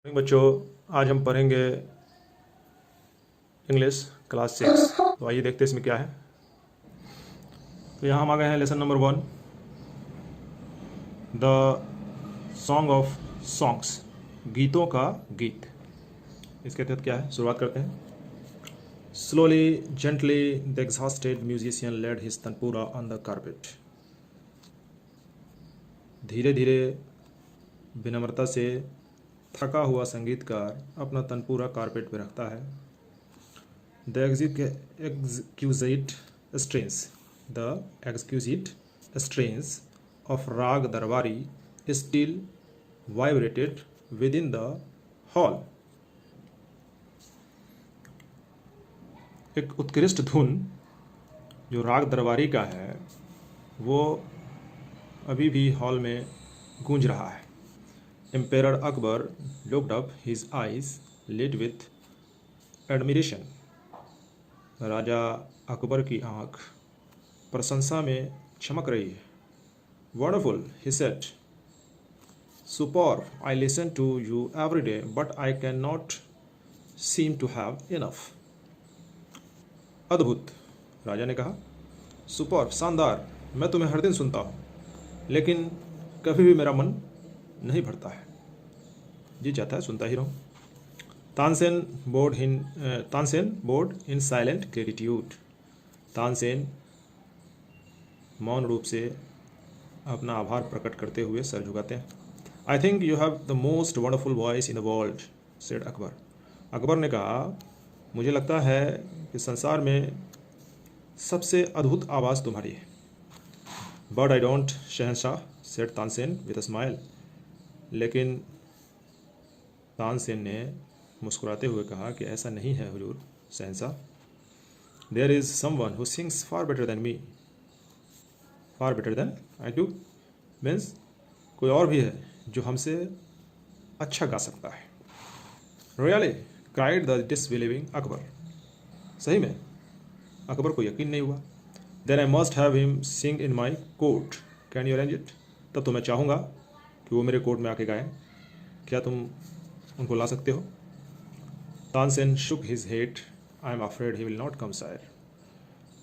बच्चों, आज हम पढ़ेंगे इंग्लिश क्लास 6। तो आइए देखते हैं इसमें क्या है। तो यहाँ हम आ गए हैं lesson number 1, the song of songs, गीतों का गीत। इसके तहत क्या है, शुरुआत करते हैं। Slowly gently the exhausted musician laid his tanpura on the carpet. धीरे धीरे विनम्रता से थका हुआ संगीतकार अपना तनपुरा कारपेट पर रखता है। द exquisite strains of राग दरबारी still vibrated within the hall। एक उत्कृष्ट धुन जो राग दरबारी का है वो अभी भी हॉल में गूंज रहा है। Emperor Akbar looked up, his eyes lit with admiration। राजा अकबर की आंख प्रशंसा में चमक रही है। Wonderful, he said। Superb, I listen to you every day, but I cannot seem to have enough। अद्भुत, राजा ने कहा। सुपर्ब, शानदार, मैं तुम्हें हर दिन सुनता हूँ, लेकिन कभी भी मेरा मन नहीं भरता है। जी चाहता है सुनता ही रहूँ। तानसेन बोर्ड इन साइलेंट ग्रेटिट्यूड। तानसेन मौन रूप से अपना आभार प्रकट करते हुए सर झुकाते हैं। I think you have the most wonderful voice in the world, said Akbar. Akbar ने कहा, मुझे लगता है कि संसार में सबसे अद्भुत आवाज़ तुम्हारी है। But I don't, Shahenshah, said Tansen with a smile. लेकिन तानसेन ने मुस्कुराते हुए कहा कि ऐसा नहीं है हुजूर शहंशाह। There is someone who sings far better than me. Far better than I do means कोई और भी है जो हमसे अच्छा गा सकता है। Really, cried the disbelieving Akbar. सही में? अकबर को यकीन नहीं हुआ। Then I must have him sing in my court, can you arrange it. तब तो मैं चाहूँगा कि वो मेरे कोर्ट में आके गाएं। क्या तुम उनको ला सकते हो? Tansen shook his head, I am afraid he will not come sire.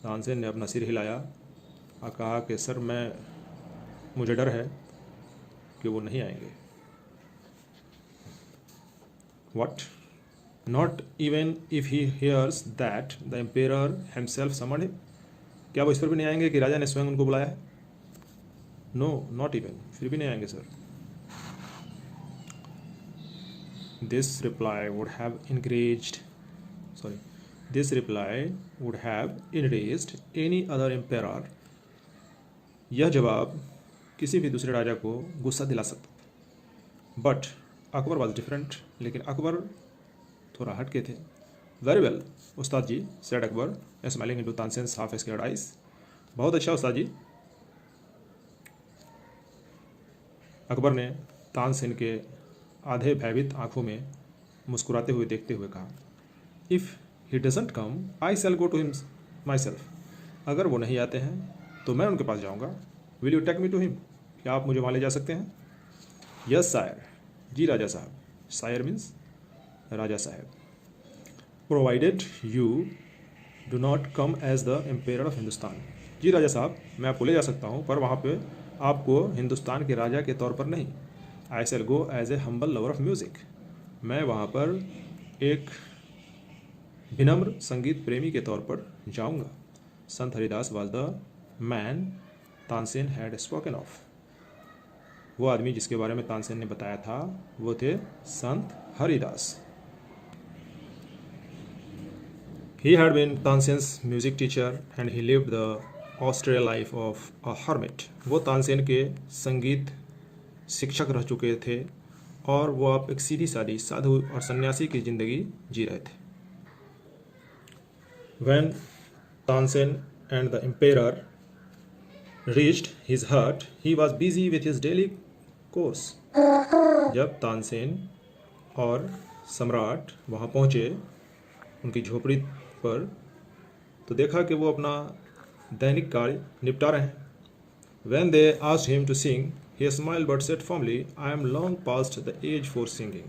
Tansen ने अपना सिर हिलाया और कहा कि सर, मुझे डर है कि वो नहीं आएंगे। What? Not even if he hears that the emperor himself summoned him? क्या वो इस पर भी नहीं आएंगे कि राजा ने स्वयं उनको बुलाया है? No, not even। फिर भी नहीं आएंगे sir. This reply would have enraged any other emperor। यह जवाब किसी भी दूसरे राजा को गुस्सा दिला सकता। बट अकबर वॉज डिफरेंट, लेकिन अकबर थोड़ा हटके थे। Very well Ustad ji, said Akbar smiling into Tansen's half scared eyes. बहुत अच्छा उस्ताद जी। अकबर ने तानसेन के आधे भयभीत आंखों में मुस्कुराते हुए देखते हुए कहा, if he doesn't come I shall go to him myself. अगर वो नहीं आते हैं तो मैं उनके पास जाऊंगा। Will you take me to him? क्या आप मुझे वहाँ ले जा सकते हैं? यस सायर। जी राजा साहब। Sair means raja sahab. Provided you do not come as the emperor of Hindustan. जी राजा साहब, मैं आपको ले जा सकता हूँ, पर वहाँ पे आपको हिंदुस्तान के राजा के तौर पर नहीं। I shall go as a humble lover of music. मैं वहाँ पर एक विनम्र संगीत प्रेमी के तौर पर जाऊँगा। संत Haridas was the man Tansen had spoken of. वो आदमी जिसके बारे में तानसेन ने बताया था वो थे संत Haridas. He had been Tansen's music teacher and he lived the austere life of a hermit। वो तानसेन के संगीत शिक्षक रह चुके थे और वो आप एक सीधी सादी साधु और सन्यासी की ज़िंदगी जी रहे थे। When Tansen and the emperor reached his hut, he was busy with his daily course। जब तानसेन और सम्राट वहाँ पहुँचे उनकी झोपड़ी पर, तो देखा कि वो अपना दैनिक कार्य निपटा रहे हैं। When they asked him to sing, he smiled but said firmly, I am long past the age for singing।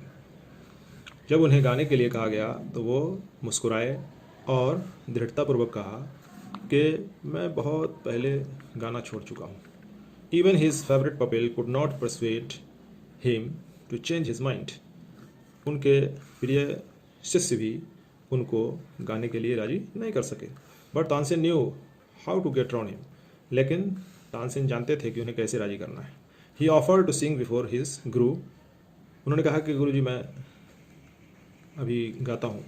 जब उन्हें गाने के लिए कहा गया तो वो मुस्कुराए और दृढ़तापूर्वक कहा कि मैं बहुत पहले गाना छोड़ चुका हूँ। Even his favorite pupil could not persuade him to change his mind. उनके प्रिय शिष्य भी उनको गाने के लिए राजी नहीं कर सके। But Tansen knew how to get around him. लेकिन तानसेन जानते थे कि उन्हें कैसे राजी करना है। He offered to sing before his guru. उन्होंने कहा कि गुरुजी मैं अभी गाता हूँ,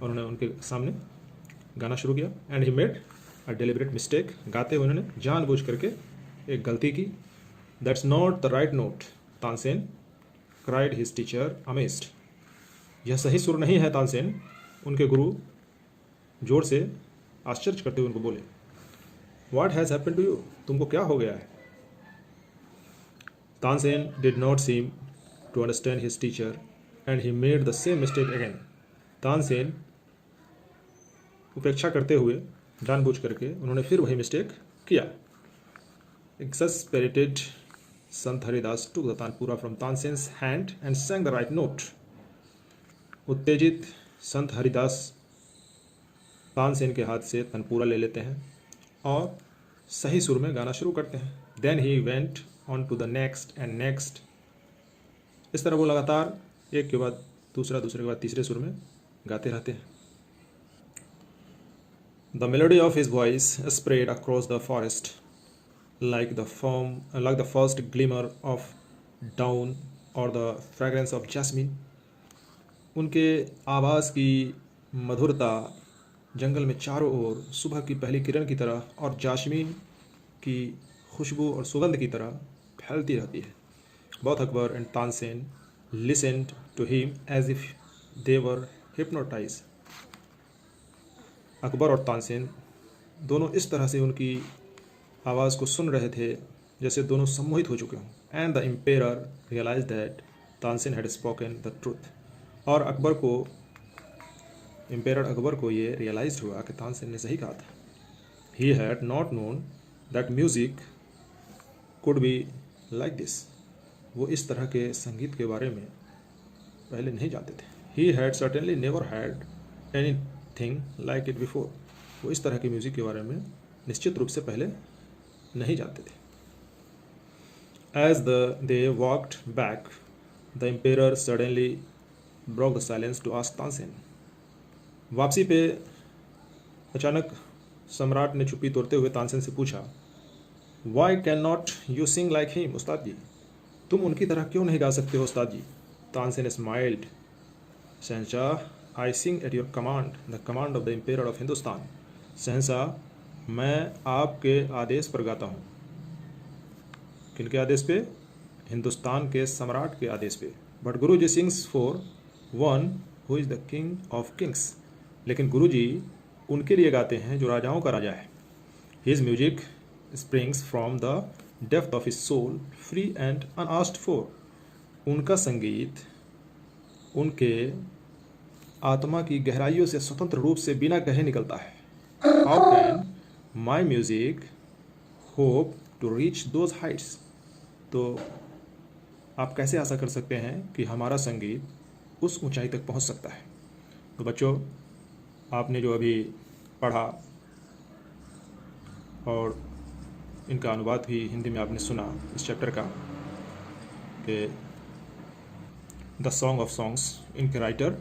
और उन्होंने उनके सामने गाना शुरू किया। And he made a deliberate mistake. गाते हुए उन्होंने जानबूझ करके एक गलती की। That's not the right note Tansen, cried his teacher amazed. यह सही सुर नहीं है तानसेन, उनके गुरु जोर से आश्चर्य करते हुए उनको बोले। What has happened to you, तुमको क्या हो गया है? Tansen did not seem to understand his teacher and he made the same mistake again. Tansen उपेक्षा करते हुए जानबूझ करके उन्होंने फिर वही मिस्टेक किया। Exasperated, Sant Haridas took the tanpura from Tansen's hand and sang the right note. उत्तेजित संत हरिदास तानसेन के हाथ से तनपूरा ले लेते हैं और सही सुर में गाना शुरू करते हैं। Then he went on to the next and next. इस तरह वो लगातार एक के बाद दूसरा, दूसरे के बाद तीसरे सुर में गाते रहते हैं। The melody of his voice spread across the forest like the first glimmer of dawn or the fragrance of jasmine. उनके आवाज़ की मधुरता जंगल में चारों ओर सुबह की पहली किरण की तरह और जास्मीन की खुशबू और सुगंध की तरह फैलती रहती है। Both Akbar and Tansen listened to him as if they were hypnotized. Akbar और तानसेन दोनों इस तरह से उनकी आवाज़ को सुन रहे थे जैसे दोनों सम्मोहित हो चुके हों। And the emperor realise that Tansen had spoken the truth. और एम्पेरर अकबर को ये रियलाइज हुआ कि तानसेन ने सही कहा था। He had not known that music could be like this. वो इस तरह के संगीत के बारे में पहले नहीं जानते थे। He had certainly never had anything like it before. वो इस तरह के म्यूज़िक के बारे में निश्चित रूप से पहले नहीं जानते थे। As they walked back, the emperor suddenly broke the silence to ask Tansen. वापसी पे अचानक सम्राट ने चुप्पी तोड़ते हुए तानसेन से पूछा, Why cannot you sing like him, उस्ताद जी? तुम उनकी तरह क्यों नहीं गा सकते हो उस्ताद जी? Tansen smiled. Shahenshah, I sing at your command, the command of the emperor of Hindustan. शहंशाह, मैं आपके आदेश पर गाता हूँ। किनके आदेश पे? हिंदुस्तान के सम्राट के आदेश पे। But Guru ji sings for one who is the king of kings. लेकिन गुरु जी उनके लिए गाते हैं जो राजाओं का राजा है। His music springs from the depth of his soul, free and unasked for. उनका संगीत उनके आत्मा की गहराइयों से स्वतंत्र रूप से बिना कहे निकलता है। How can my music hope to reach those heights. तो आप कैसे आशा कर सकते हैं कि हमारा संगीत उस ऊंचाई तक पहुंच सकता है। तो बच्चों, आपने जो अभी पढ़ा और इनका अनुवाद भी हिंदी में आपने सुना इस चैप्टर का, कि द सॉन्ग ऑफ सॉन्ग्स, इनके राइटर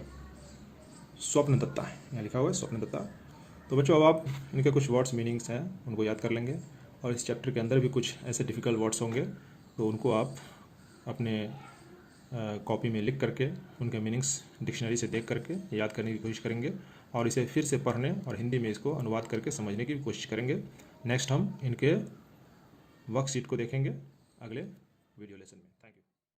स्वप्न दत्ता है। यहाँ लिखा हुआ है स्वप्न दत्ता। तो बच्चों, अब आप इनके कुछ वर्ड्स मीनिंग्स हैं उनको याद कर लेंगे, और इस चैप्टर के अंदर भी कुछ ऐसे डिफ़िकल्ट वर्ड्स होंगे तो उनको आप अपने कॉपी में लिख करके उनके मीनिंग्स डिक्शनरी से देख करके याद करने की कोशिश करेंगे, और इसे फिर से पढ़ने और हिंदी में इसको अनुवाद करके समझने की कोशिश करेंगे। नेक्स्ट हम इनके वर्कशीट को देखेंगे अगले वीडियो लेसन में।